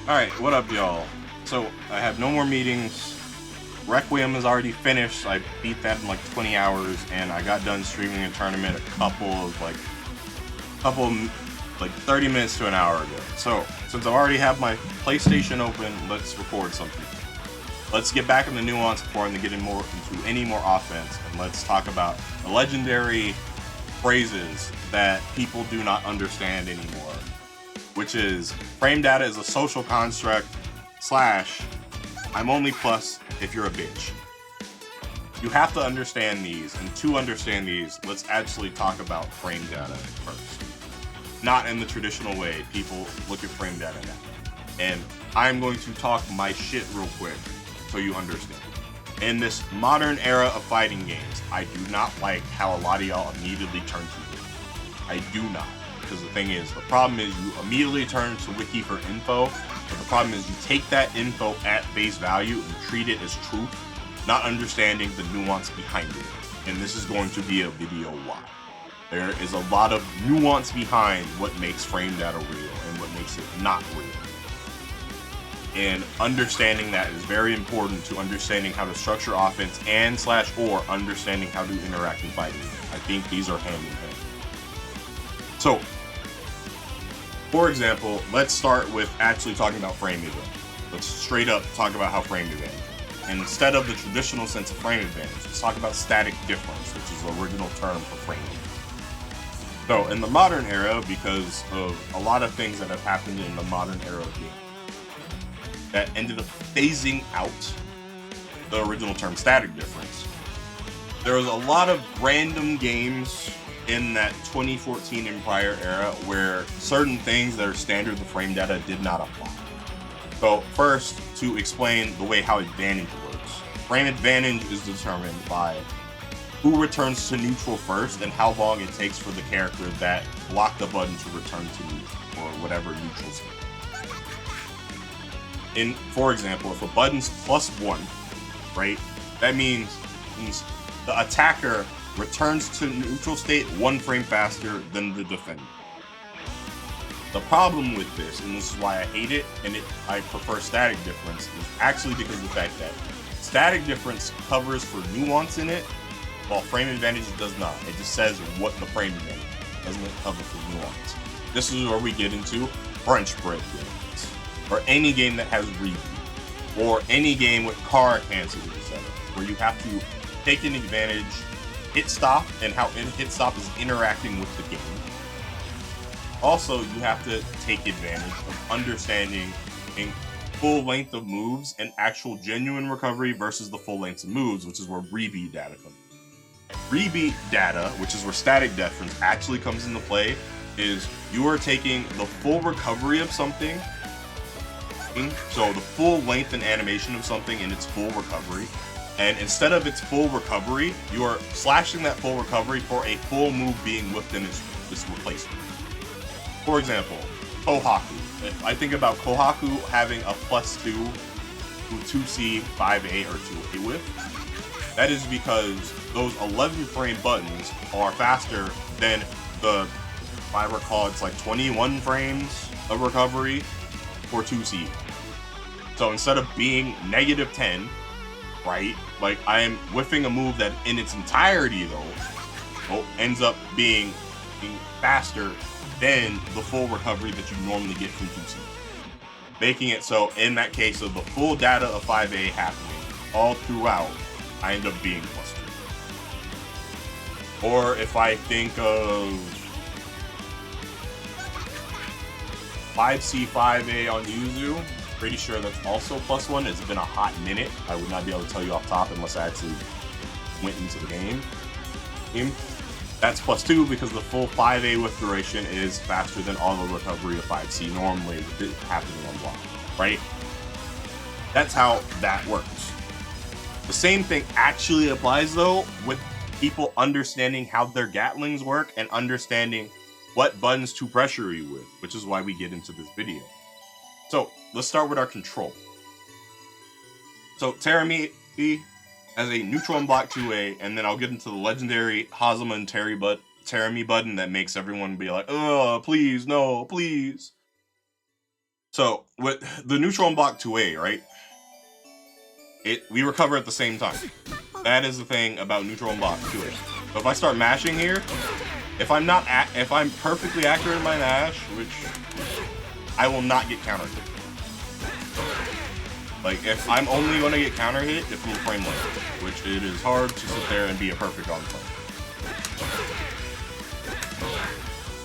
Alright, what up, y'all? So, I have no more meetings. Requiem is already finished. I beat that in like 20 hours, and I got done streaming a tournament a couple of 30 minutes to an hour ago. So, since I already have my PlayStation open, let's record something. Let's get back into Nuance before I'm getting into any more offense, and let's talk about the legendary phrases that people do not understand anymore, which is frame data is a social construct / I'm only plus if you're a bitch. You have to understand these, and to understand these, let's actually talk about frame data first. Not in the traditional way people look at frame data now. And I'm going to talk my shit real quick so you understand. In this modern era of fighting games, I do not like how a lot of y'all immediately turn to it. I do not. Because the thing is, the problem is you immediately turn to Wiki for info, but the problem is you take that info at face value and treat it as truth, not understanding the nuance behind it. And this is going to be a video why. There is a lot of nuance behind what makes frame data real and what makes it not real. And understanding that is very important to understanding how to structure offense and / or understanding how to interact in fighting. I think these are hand in hand. So, for example, let's start with actually talking about frame advantage. Let's straight up talk about how frame advantage. And instead of the traditional sense of frame advantage, let's talk about static difference, which is the original term for frame advantage. So, in the modern era, because of a lot of things that have happened in the modern era of games, that ended up phasing out the original term static difference, there was a lot of random games in that 2014 and prior era where certain things that are standard to frame data did not apply. So first, to explain the way how advantage works. Frame advantage is determined by who returns to neutral first and how long it takes for the character that blocked the button to return to neutral, or whatever neutral state. For example, if a button's +1, right, that means the attacker returns to neutral state 1 frame faster than the defender. The problem with this, and this is why I hate it, and I prefer static difference, is actually because of the fact that static difference covers for nuance in it, while frame advantage does not. It just says what the frame advantage is. It doesn't cover for nuance. This is where we get into French bread games, or any game that has review, or any game with car canceling setup, where you have to take an advantage hit stop and how hit stop is interacting with the game. Also, you have to take advantage of understanding a full length of moves and actual genuine recovery versus the full length of moves, which is where rebeat data comes in. Rebeat data, which is where static difference actually comes into play, is you are taking the full recovery of something, so the full length and animation of something in its full recovery, and instead of its full recovery, you are slashing that full recovery for a full move being within its replacement. For example, Kohaku. If I think about Kohaku having a +2 to 2C, 5A, or 2A with, that is because those 11 frame buttons are faster than the, if I recall, it's like 21 frames of recovery for 2C. So instead of being -10, right, like I am whiffing a move that in its entirety though ends up being faster than the full recovery that you normally get from 2C, making it so in that case of the full data of 5A happening all throughout, I end up being +2. Or if I think of 5C 5A on Yuzu, pretty sure that's also +1. It's been a hot minute. I would not be able to tell you off top unless I actually went into the game. That's +2 because the full 5A with duration is faster than all the recovery of 5C normally happening on block, right? That's how that works. The same thing actually applies though with people understanding how their Gatlings work and understanding what buttons to pressure you with, which is why we get into this video. So let's start with our control. So Terami as a neutral and block 2A, and then I'll get into the legendary Hazama and Terami button that makes everyone be like, oh, please, no, please. So with the neutral unblock 2A, right? We recover at the same time. That is the thing about neutral unblock 2A. So if I start mashing here, if I'm perfectly accurate in my mash, which I will not get counter hit. Like if I'm only going to get counter hit if I'm frame late, which it is hard to sit there and be a perfect on frame.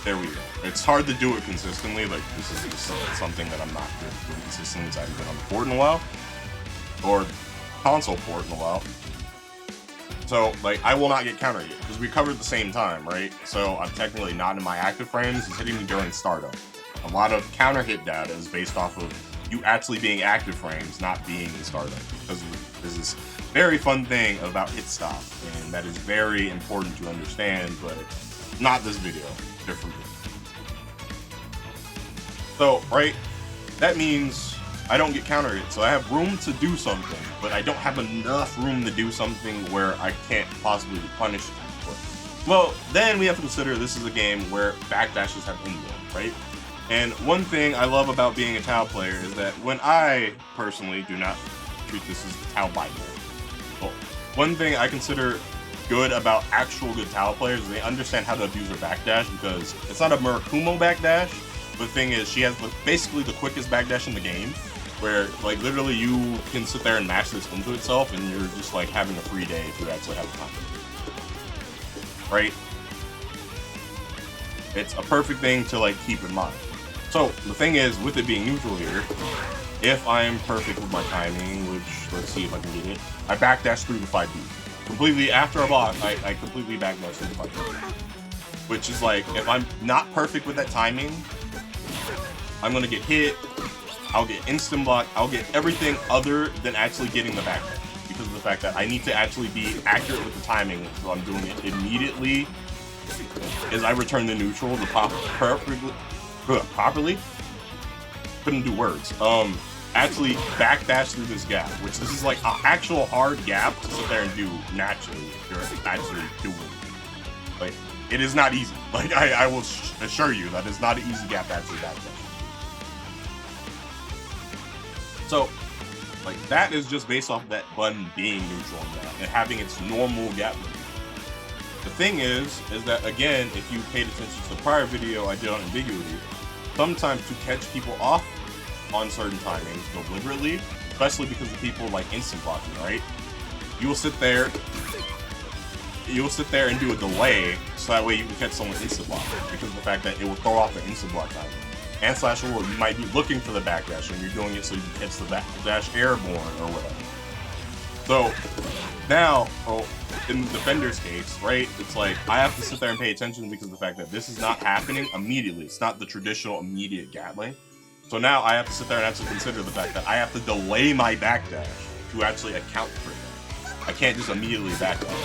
There we go. It's hard to do it consistently. Like this is just something that I'm not doing consistently because I haven't been on the board in a while, or console port in a while. So like I will not get counter hit because we covered at the same time, right? So I'm technically not in my active frames. It's hitting me during startup. A lot of counter hit data is based off of you actually being active frames, not being in startup. Because there's this very fun thing about hit stop, and that is very important to understand, but not this video. Different video. So, right, that means I don't get counter hit, so I have room to do something, but I don't have enough room to do something where I can't possibly be punished for it. Well, then we have to consider this is a game where backdashes have inbuilt, right? And one thing I love about being a Tau player is that when I personally do not treat this as the Tau Bible. Well, one thing I consider good about actual good Tau players is they understand how to abuse their backdash, because it's not a Murakumo backdash. The thing is, she has basically the quickest backdash in the game, where like literally you can sit there and mash this into itself, and you're just like having a free day if you actually have time. Right? It's a perfect thing to like keep in mind. So the thing is, with it being neutral here, if I'm perfect with my timing, which let's see if I can get it, I backdash through the 5B. Completely after a block, I completely backdash through the 5B. Which is like, if I'm not perfect with that timing, I'm gonna get hit, I'll get instant block, I'll get everything other than actually getting the backdash. Because of the fact that I need to actually be accurate with the timing, so I'm doing it immediately as I return the neutral to properly. Couldn't do words. Actually backdash through this gap, which this is like an actual hard gap to sit there and do naturally if you're actually doing it. Like, it is not easy. Like, I will assure you that it's not an easy gap to actually backdash. So, like, that is just based off that button being neutral and having its normal gap movement. The thing is that again, if you paid attention to the prior video I did on ambiguity, sometimes to catch people off on certain timings deliberately, especially because of people like instant blocking, right? You will sit there and do a delay so that way you can catch someone instant block, because of the fact that it will throw off the instant block timing. And slash or you might be looking for the backdash and you're doing it so you can catch the backdash airborne or whatever. So now, in the defender's case, right, it's like I have to sit there and pay attention because of the fact that this is not happening immediately. It's not the traditional immediate gatling. So now I have to sit there and actually consider the fact that I have to delay my backdash to actually account for that. I can't just immediately backdash.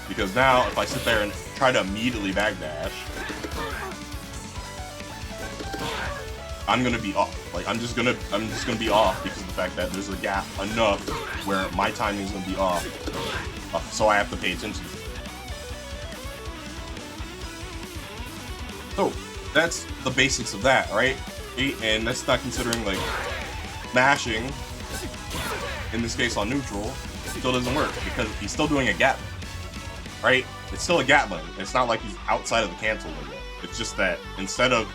Because now if I sit there and try to immediately backdash, I'm gonna be off. Like I'm just gonna be off because of the fact that there's a gap enough where my timing is gonna be off. So I have to pay attention to it. So that's the basics of that, right? And that's not considering like mashing, in this case on neutral, still doesn't work because he's still doing a gatling, right? It's still a gatling. It's not like he's outside of the cancel window. It's just that instead of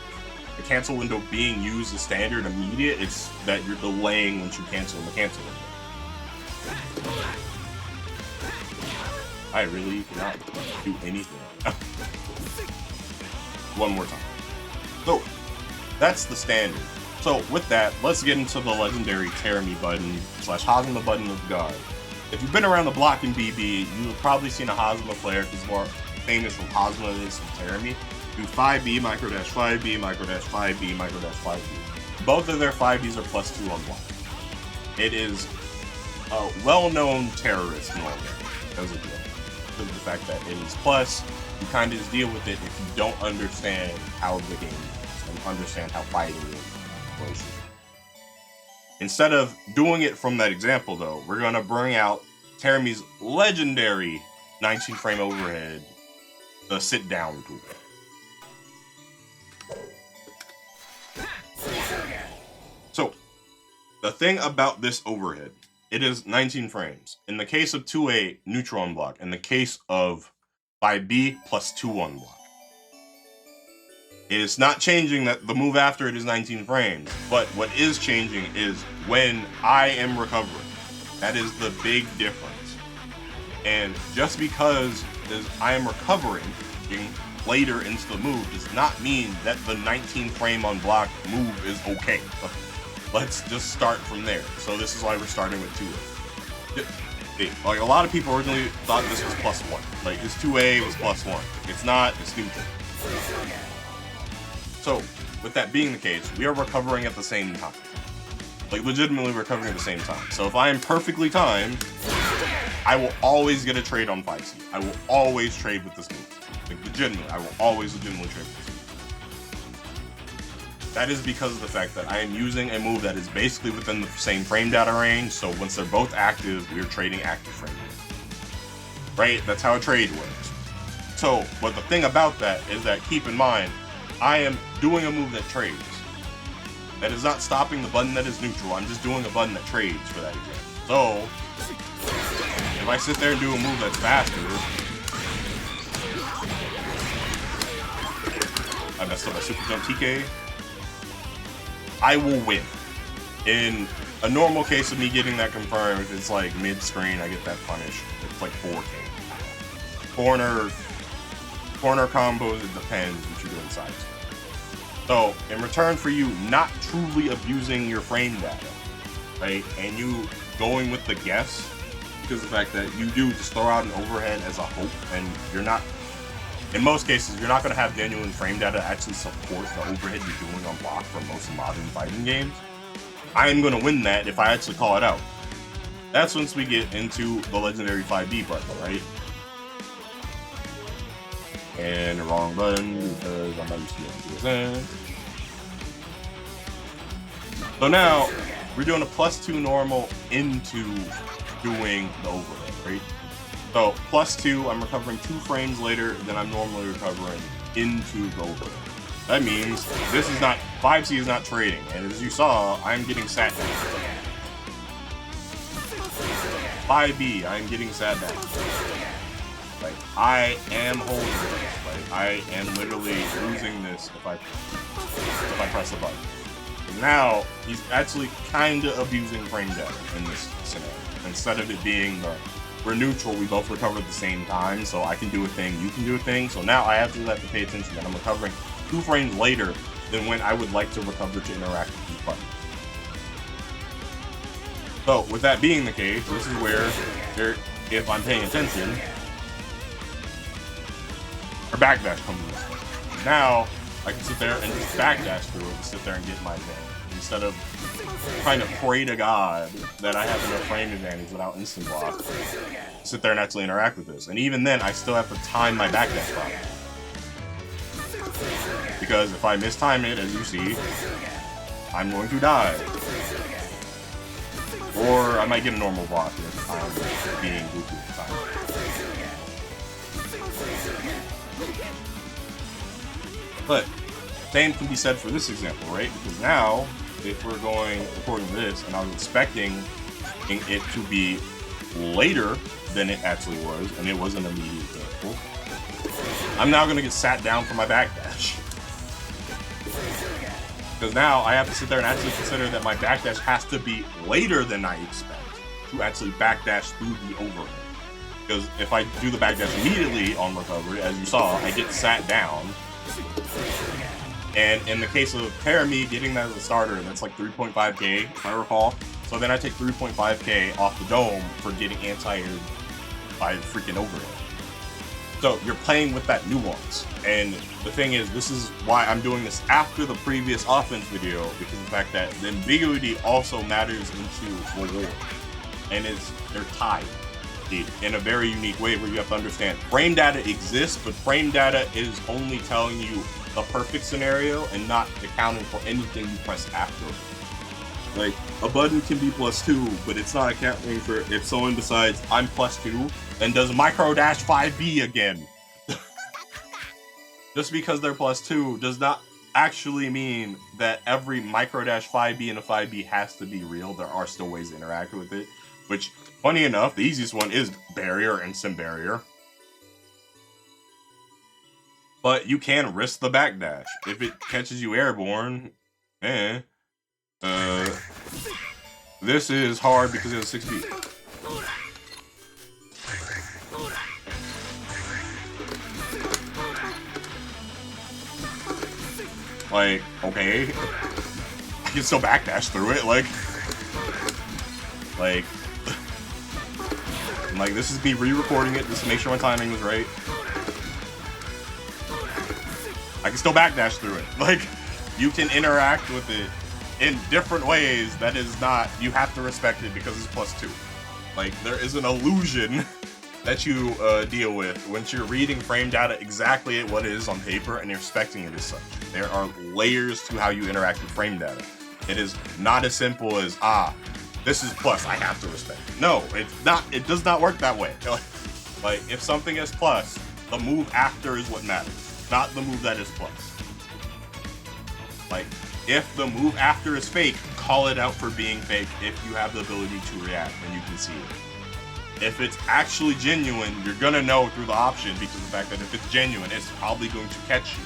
the cancel window being used as standard immediate, it's that you're delaying once you cancel in the cancel window. I really cannot do anything. One more time. So, that's the standard. So, with that, let's get into the legendary Tear Me button / Hazama button of God. If you've been around the block in BB, you've probably seen a Hazama player who's more famous from Hazama than from Tear Me. Do 5B, micro dash 5B, micro dash 5B, micro dash 5B. Both of their 5Bs are +2 on block. It is a well-known terrorist normally as a deal. Because of the fact that it is plus, you kind of just deal with it if you don't understand how the game is and understand how fighting is. Instead of doing it from that example though, we're going to bring out Terami's legendary 19 frame overhead, the sit down tool. The thing about this overhead, it is 19 frames. In the case of 2A, neutral on block. In the case of 5B, plus 2 on block. It is not changing that the move after it is 19 frames, but what is changing is when I am recovering. That is the big difference. And just because I am recovering later into the move does not mean that the 19 frame on block move is okay. Let's just start from there. So this is why we're starting with 2A. Like, a lot of people originally thought this was +1. Like, this 2A was +1. It's not, it's neutral. So, with that being the case, we are recovering at the same time. Like, legitimately recovering at the same time. So if I am perfectly timed, I will always get a trade on 5C. I will always trade with this move. Like, legitimately, I will always legitimately trade with this move. That is because of the fact that I am using a move that is basically within the same frame data range, so once they're both active, we are trading active frame data. Right? That's how a trade works. So, but the thing about that is that, keep in mind, I am doing a move that trades. That is not stopping the button that is neutral. I'm just doing a button that trades for that example. So, if I sit there and do a move that's faster, I messed up my super jump TK, I will win. In a normal case of me getting that confirmed, if it's like mid-screen, I get that punish. It's like 4K. Corner combos, it depends what you're doing sides. So, in return for you not truly abusing your frame data, right, and you going with the guess, because of the fact that you do just throw out an overhead as a hope, and you're not, in most cases, you're not going to have genuine frame data actually support the overhead you're doing on block for most modern fighting games. I am going to win that if I actually call it out. That's once we get into the legendary 5B button, right? And the wrong button because I'm not used to doing. So now we're doing a +2 normal into doing the overhead, right? So +2, I'm recovering 2 frames later than I'm normally recovering into the overhead. That means this is not, 5C is not trading, and as you saw, I'm getting sat down. 5B, I'm getting sat down. Like, I am holding this. Like, I am literally losing this if I press the button. And now, he's actually kind of abusing frame data in this scenario. Instead of it being we're neutral, we both recover at the same time, so I can do a thing, you can do a thing. So now I actually have to pay attention that I'm recovering 2 frames later than when I would like to recover to interact with these buttons. So, with that being the case, this is where, if I'm paying attention, or backdash comes in. Now, I can sit there and just backdash through it and sit there and get my advantage. Instead of trying to pray to God that I have enough frame advantage without instant block, sit there and actually interact with this. And even then, I still have to time my backdash properly. Because if I mistime it, as you see, I'm going to die. Or I might get a normal block if I'm being goofy at the time. But same can be said for this example, right? Because now, if we're going according to this, and I was expecting it to be later than it actually was, and it was an immediate example, I'm now going to get sat down for my backdash. Because now I have to sit there and actually consider that my backdash has to be later than I expect to actually backdash through the overhead. Because if I do the backdash immediately on recovery, as you saw, I get sat down. And in the case of Parami getting that as a starter, that's like 3.5k, if I recall. So then I take 3.5k off the dome for getting anti-aired by the freaking overhead. So you're playing with that nuance. And the thing is, this is why I'm doing this after the previous offense video, because of the fact that the ambiguity also matters into reward. And they're tied in a very unique way where you have to understand frame data exists, but frame data is only telling you the perfect scenario and not accounting for anything you press after. Like, a button can be +2, but it's not accounting for if someone decides I'm +2 and does micro dash 5B again. Just because they're +2 does not actually mean that every micro-dash 5B and a 5B has to be real. There are still ways to interact with it, which, funny enough, the easiest one is barrier and sim barrier. But you can risk the backdash. If it catches you airborne, this is hard because it has 6 feet. Like, okay, I can still backdash through it, like, this is me re-recording it just to make sure my timing was right. I can still backdash through it. Like, you can interact with it in different ways. That is not, you have to respect it because it's +2. Like, there is an illusion that you deal with once you're reading frame data exactly at what it is on paper and you're expecting it as such. There are layers to how you interact with frame data. It is not as simple as, this is plus, I have to respect it. No, it's not. It does not work that way. Like, if something is plus, the move after is what matters, not the move that is plus. Like, if the move after is fake, call it out for being fake if you have the ability to react and you can see it. If it's actually genuine, you're gonna know through the option because of the fact that if it's genuine, it's probably going to catch you.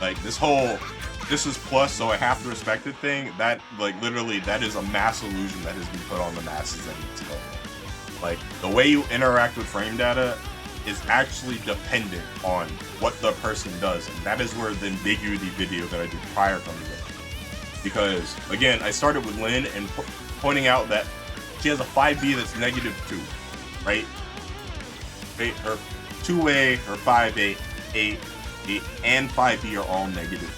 Like, this is plus, so I have to respect it thing, that, like, literally, that is a mass illusion that has been put on the masses that needs to go on. Like, the way you interact with frame data is actually dependent on what the person does, and that is where the ambiguity video that I did prior comes in. Because, again, I started with Lynn and pointing out that she has a 5B that's -2, right? Her 2A, her 5A, 8, and 5B are all -2.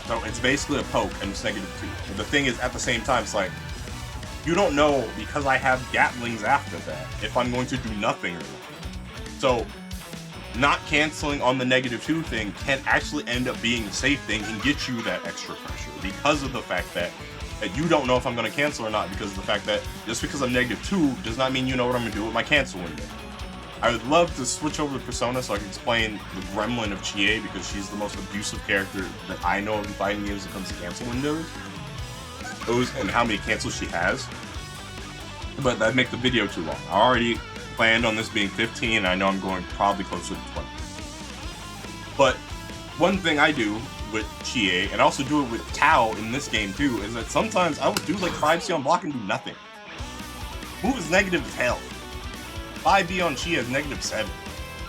So it's basically a poke and it's -2. But the thing is, at the same time, it's like, you don't know, because I have Gatlings after that, if I'm going to do nothing or not. So not canceling on the -2 thing can actually end up being the safe thing and get you that extra pressure because of the fact that you don't know if I'm going to cancel or not, because of the fact that just because I'm -2 does not mean you know what I'm going to do with my cancel window. I would love to switch over to Persona so I can explain the gremlin of Chie, because she's the most abusive character that I know of in fighting games when it comes to cancel windows. Those and how many cancels she has. But that'd make the video too long. I already planned on this being 15, and I know I'm going probably closer to 20. But one thing I do with Chie, and I also do it with Tao in this game too, is that sometimes I will do like 5C on block and do nothing. Move is negative as hell. 5B on Chie is -7.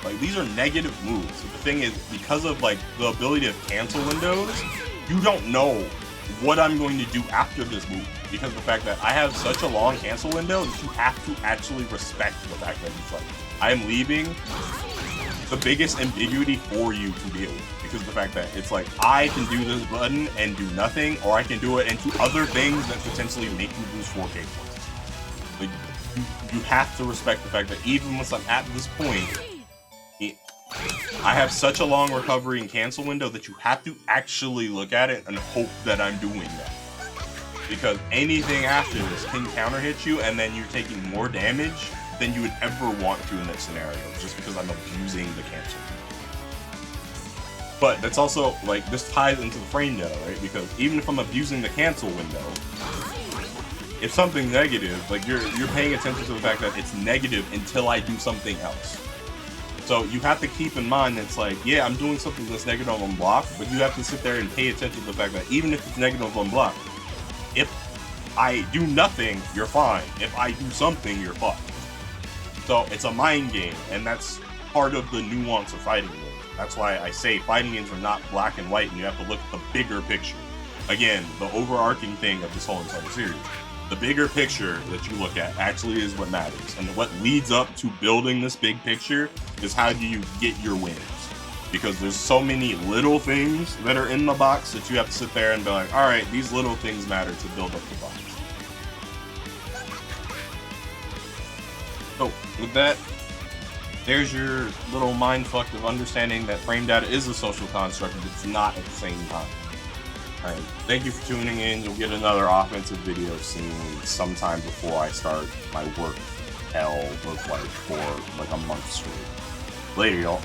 Like, these are negative moves. But the thing is, because of like the ability of cancel windows, you don't know what I'm going to do after this move, because of the fact that I have such a long cancel window that you have to actually respect the fact that it's like, I am leaving the biggest ambiguity for you to deal with, because of the fact that it's like, I can do this button and do nothing, or I can do it and do other things that potentially make you lose 4K points. Like, you have to respect the fact that even once I'm at this point, I have such a long recovery and cancel window that you have to actually look at it and hope that I'm doing that. Because anything after this can counter hit you, and then you're taking more damage than you would ever want to in that scenario, just because I'm abusing the cancel. But that's also, like, this ties into the frame data, right? Because even if I'm abusing the cancel window, if something's negative, like, you're paying attention to the fact that it's negative until I do something else. So you have to keep in mind that it's like, yeah, I'm doing something that's negative on block, but you have to sit there and pay attention to the fact that even if it's negative on block, if I do nothing, you're fine. If I do something, you're fucked. So it's a mind game, and that's part of the nuance of fighting games. That's why I say fighting games are not black and white, and you have to look at the bigger picture. Again, the overarching thing of this whole entire series. The bigger picture that you look at actually is what matters. And what leads up to building this big picture is how do you get your wins. Because there's so many little things that are in the box that you have to sit there and be like, all right, these little things matter to build up the box. So with that, there's your little mindfuck of understanding that frame data is a social construct, but it's not at the same time. Alright, thank you for tuning in. You'll get another offensive video soon, sometime before I start my work hell, look like, for like a month straight. Later, y'all.